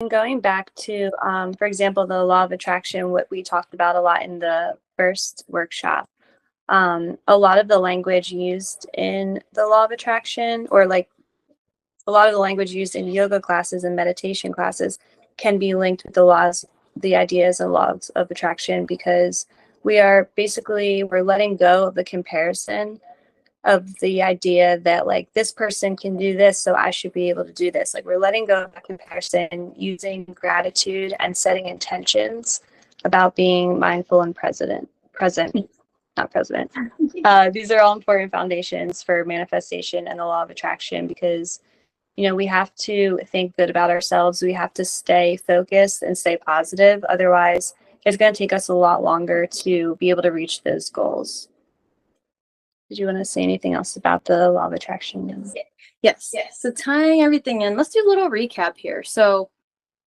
And going back to, for example, the law of attraction, what we talked about a lot in the first workshop, a lot of the language used in the law of attraction, or like a lot of the language used in yoga classes and meditation classes, can be linked with the ideas and laws of attraction, because we're letting go of the comparison of the idea that like this person can do this, so I should be able to do this. Like, we're letting go of that comparison, using gratitude and setting intentions about being mindful and present, not president. These are all important foundations for manifestation and the law of attraction, because we have to think good about ourselves. We have to stay focused and stay positive. Otherwise, it's going to take us a lot longer to be able to reach those goals. Did you want to say anything else about the law of attraction? Yes. So tying everything in, let's do a little recap here. So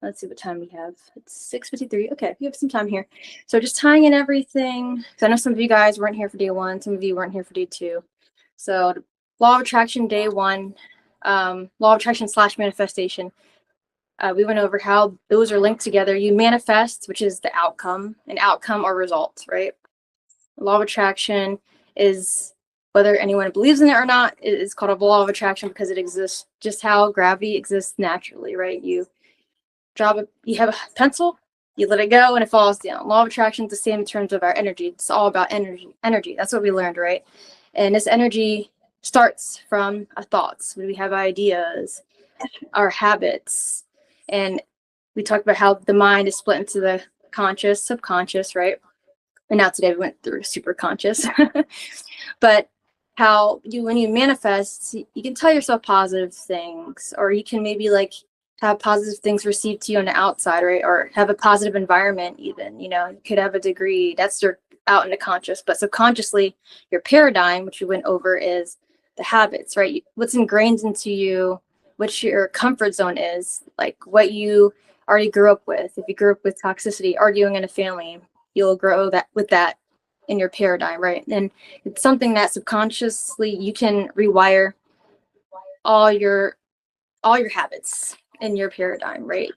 let's see what time we have. It's 6:53. Okay, we have some time here. So just tying in everything, because I know some of you guys weren't here for day 1, some of you weren't here for day 2. So law of attraction, day 1, law of attraction / manifestation. We went over how those are linked together. You manifest, which is the outcome, an outcome or result, right? Law of attraction is, whether anyone believes in it or not, it's called a law of attraction because it exists just how gravity exists naturally, right? You have a pencil, you let it go and it falls down. Law of attraction is the same in terms of our energy. It's all about energy. That's what we learned, right? And this energy starts from our thoughts. When we have ideas, our habits, and we talked about how the mind is split into the conscious, subconscious, right? And now today we went through super conscious. But how when you manifest, you can tell yourself positive things, or you can maybe like have positive things received to you on the outside, right? Or have a positive environment even, you could have a degree. That's your out into conscious. But subconsciously, your paradigm, which we went over, is the habits, right? What's ingrained into you, what your comfort zone is, like what you already grew up with. If you grew up with toxicity, arguing in a family, you'll grow with that in your paradigm, right? And it's something that subconsciously you can rewire all your habits in your paradigm, right?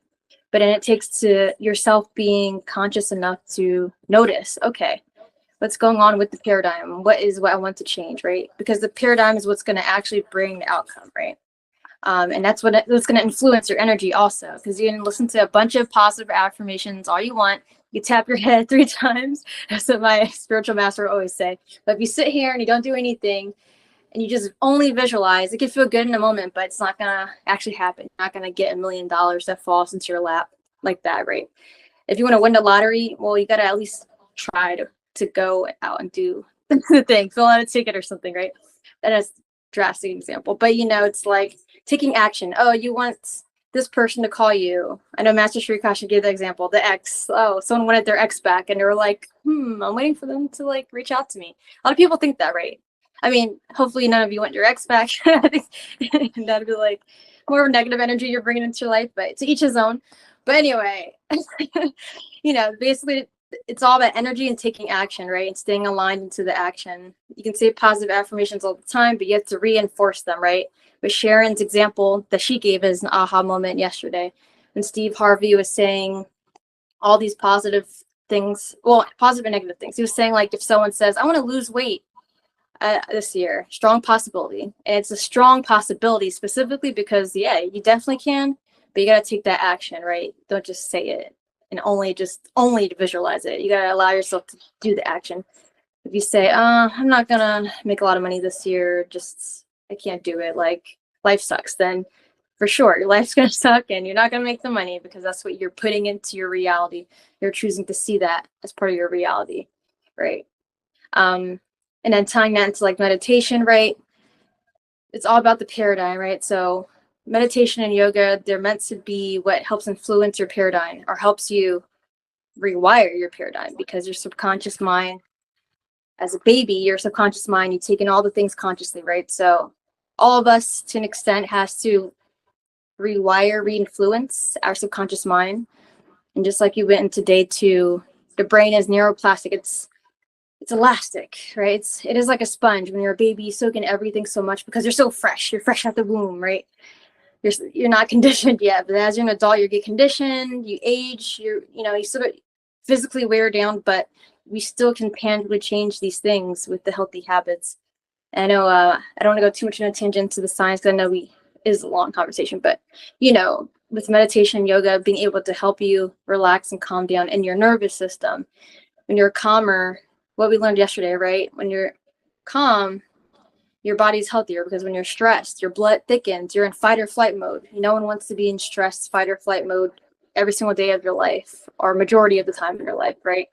But then it takes to yourself being conscious enough to notice, okay, what's going on with the paradigm? What I want to change, right? Because the paradigm is what's going to actually bring the outcome, right? And that's what's going to influence your energy also, because you can listen to a bunch of positive affirmations all you want. You tap your head 3 times. That's what my spiritual master would always say. But if you sit here and you don't do anything and you just only visualize, it can feel good in a moment, but it's not going to actually happen. You're not going to get $1 million that falls into your lap like that, right? If you want to win the lottery, well, you got to at least try to go out and do the thing, fill out a ticket or something, right? That is a drastic example. But, it's like taking action. Oh, you want this person to call you. I know Master Sri Kasha gave the example, the ex. Oh, someone wanted their ex back and they were like, I'm waiting for them to like reach out to me. A lot of people think that, right? I mean, hopefully none of you want your ex back. That'd be like more of a negative energy you're bringing into your life, but to each his own. But anyway, basically it's all about energy and taking action, right? And staying aligned into the action. You can say positive affirmations all the time, but you have to reinforce them, right? But Sharon's example that she gave is an aha moment yesterday. And Steve Harvey was saying all these positive things, well, positive and negative things. He was saying, like, if someone says, I want to lose weight this year, strong possibility. And it's a strong possibility specifically because, yeah, you definitely can, but you got to take that action, right? Don't just say it and only to visualize it. You got to allow yourself to do the action. If you say, I'm not going to make a lot of money this year, I can't do it, like life sucks, then for sure your life's going to suck and you're not going to make the money, because that's what you're putting into your reality. You're choosing to see that as part of your reality, right? And then tying that into like meditation, right? It's all about the paradigm, right? So meditation and yoga, they're meant to be what helps influence your paradigm or helps you rewire your paradigm, because your subconscious mind, as a baby, your subconscious mind, you take in all the things consciously, right? So all of us, to an extent, has to re-influence our subconscious mind. And just like you went into day 2, the brain is neuroplastic. It's elastic, right? It is like a sponge. When you're a baby, you soak in everything so much because you're so fresh. You're fresh out the womb, right? you're not conditioned yet, but as you're an adult, you get conditioned, you age, you sort of physically wear down, but we still can tangibly change these things with the healthy habits. And I know I don't want to go too much in a tangent to the science, because I know is a long conversation, but with meditation, yoga, being able to help you relax and calm down in your nervous system. When you're calmer, what we learned yesterday, right? When you're calm, your body's healthier, because when you're stressed, your blood thickens, you're in fight or flight mode. No one wants to be in stress, fight or flight mode every single day of your life, or majority of the time in your life, right?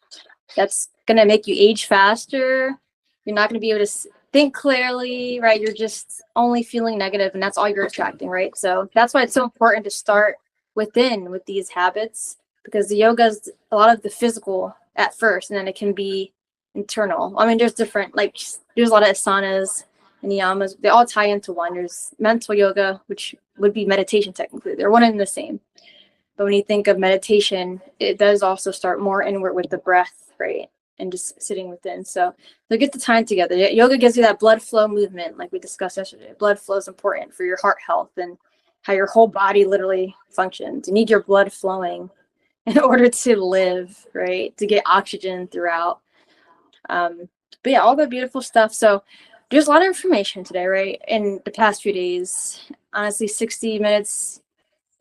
That's going to make you age faster. You're not going to be able to think clearly, right? You're just only feeling negative, and that's all you're attracting, right? So that's why it's so important to start within with these habits, because the yoga is a lot of the physical at first, and then it can be internal. I mean, there's a lot of asanas and niyamas. They all tie into one. There's mental yoga, which would be meditation technically. They're one and the same. But when you think of meditation, it does also start more inward with the breath, right? And just sitting within. So get the time together. Yoga gives you that blood flow movement, like we discussed yesterday. Blood flow is important for your heart health and how your whole body literally functions. You need your blood flowing in order to live, right? To get oxygen throughout. But yeah, all the beautiful stuff. So there's a lot of information today, right? In the past few days, honestly, 60 minutes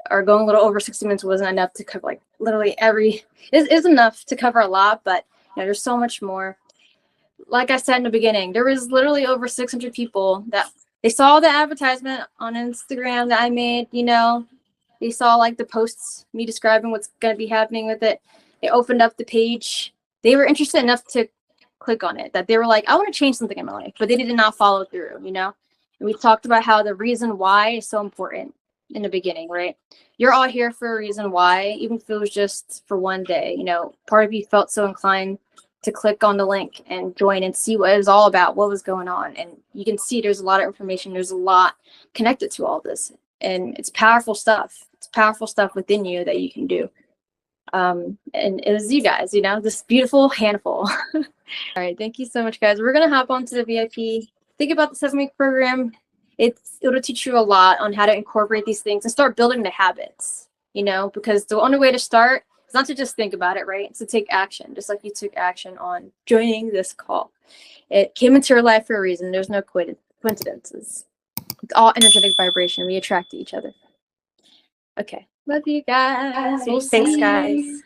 or going a little over 60 minutes wasn't enough to cover like literally is enough to cover a lot, but there's so much more. Like I said in the beginning, there was literally over 600 people that they saw the advertisement on Instagram that I made, they saw like the posts, me describing what's going to be happening with it. They opened up the page. They were interested enough to click on it, that they were like, I want to change something in my life, but they did not follow through, And we talked about how the reason why is so important in the beginning, right? You're all here for a reason why, even if it was just for one day. Part of you felt so inclined to click on the link and join and see what it was all about, what was going on. And you can see there's a lot of information. There's a lot connected to all this. And it's powerful stuff. It's powerful stuff within you that you can do. And it was you guys, this beautiful handful. All right. Thank you so much, guys. We're going to hop onto the VIP. Think about the 7-week program. It'll teach you a lot on how to incorporate these things and start building the habits, because the only way to start is not to just think about it, right? It's to take action, just like you took action on joining this call. It came into your life for a reason. There's no coincidences. It's all energetic vibration. We attract to each other. Okay. Love you guys. Thanks, guys.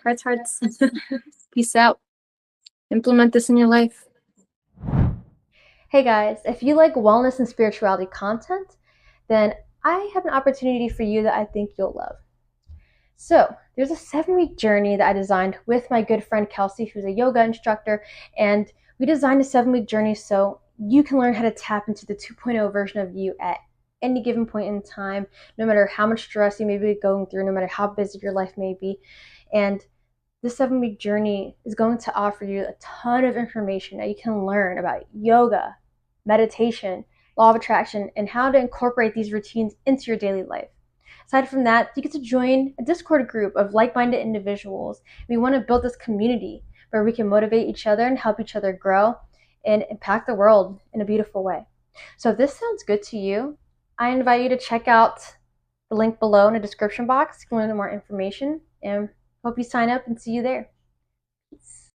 Hearts. Peace out. Implement this in your life. Hey guys, if you like wellness and spirituality content, then I have an opportunity for you that I think you'll love. So there's a 7-week journey that I designed with my good friend Kelsey, who's a yoga instructor, and we designed a 7-week journey so you can learn how to tap into the 2.0 version of you at any given point in time, no matter how much stress you may be going through, no matter how busy your life may be. And this 7-week journey is going to offer you a ton of information that you can learn about yoga, meditation, law of attraction, and how to incorporate these routines into your daily life. Aside from that, you get to join a Discord group of like-minded individuals. We want to build this community where we can motivate each other and help each other grow and impact the world in a beautiful way. So if this sounds good to you, I invite you to check out the link below in the description box if you want more information, and hope you sign up and see you there.